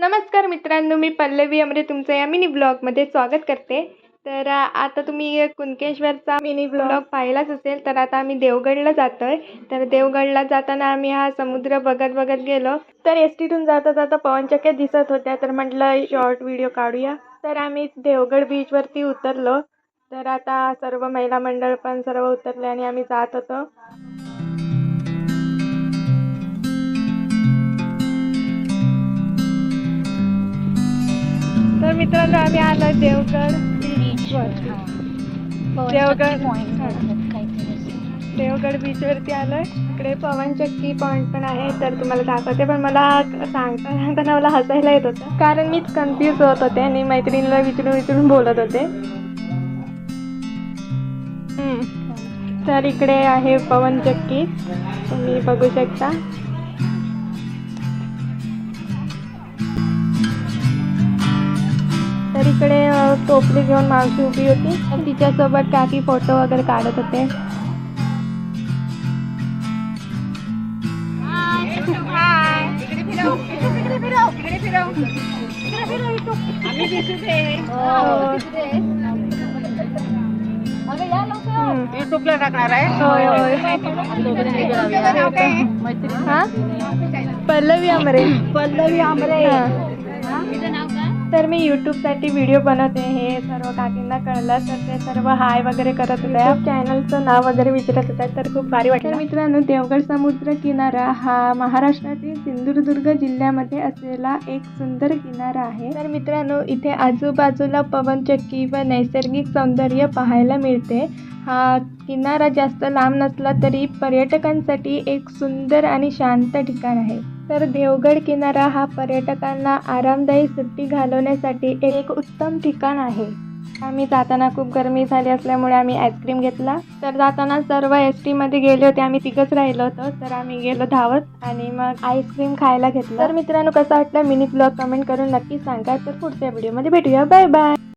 नमस्कार मित्रांनो, मी पल्लवी अमरे तुमचं या मिनी ब्लॉगमध्ये स्वागत करते. तर आता तुम्ही कुणकेश्वरचा मिनी ब्लॉग पाहिलाच असेल. तर आता आम्ही देवगडला जातोय. तर देवगडला जाताना आम्ही हा समुद्र बघत बघत गेलो. तर एसटीतून जाता जाता पवनचक्क्या दिसत होत्या. तर म्हटलं शॉर्ट व्हिडिओ काढूया. तर आम्ही देवगड बीचवरती उतरलो. तर आता सर्व महिला मंडळ पण सर्व उतरले आणि आम्ही जात होतो. तर मित्रांनो, आम्ही आलो देवगड बीचवर. देवगड बीचवरती आलोय. इकडे पवनचक्की पॉईंट पण आहे. तर तुम्हाला दाखवते, पण मला सांगताना मला हसायला येत होतं, कारण मीच कन्फ्यूज होत होते आणि मैत्रिणीला विचारून बोलत होते. तर इकडे आहे पवनचक्की, तुम्ही बघू शकता. तर इकडे टोपली घेऊन मावशी उभी होती. तर तिच्यासोबत काकी फोटो वगैरे काढत होते. युट्यूबला टाकणार आहे. पल्लवी अमरे. पल्लवी आमरे. तर मी यूट्यूबसाठी व्हिडिओ बनवते, हे सर्व काकींना कळलं. तर ते सर्व हाय वगैरे करत होते. चॅनलचं नाव वगैरे विचारत होते. तर खूप भारी वाटलं. तर मित्रांनो, देवगड समुद्र किनारा हा महाराष्ट्रातील सिंधुदुर्ग जिल्ह्यामध्ये असलेला एक सुंदर किनारा आहे. तर मित्रांनो, इथे आजूबाजूला पवनचक्की व नैसर्गिक सौंदर्य पाहायला मिळते. हा किनारा जास्त लांब नसला तरी पर्यटकांसाठी एक सुंदर आणि शांत ठिकाण आहे. तर देवगड किनारा हा पर्यटकांना आरामदायी सुट्टी घालवण्यासाठी एक उत्तम ठिकाण आहे. आम्ही जाताना खूप गरमी झाली असल्यामुळे आम्ही आईस्क्रीम घेतला. तर जाताना सर्व एसटीमध्ये गेले होते, आम्ही तिघंच राहिलो होतो. तर आम्ही गेलो धावत आणि मग आईस्क्रीम खायला घेतलं. तर मित्रांनो, कसा वाटला मिनी ब्लॉग कमेंट करून नक्की सांगा. तर पुढच्या व्हिडिओमध्ये भेटूया. Bye bye.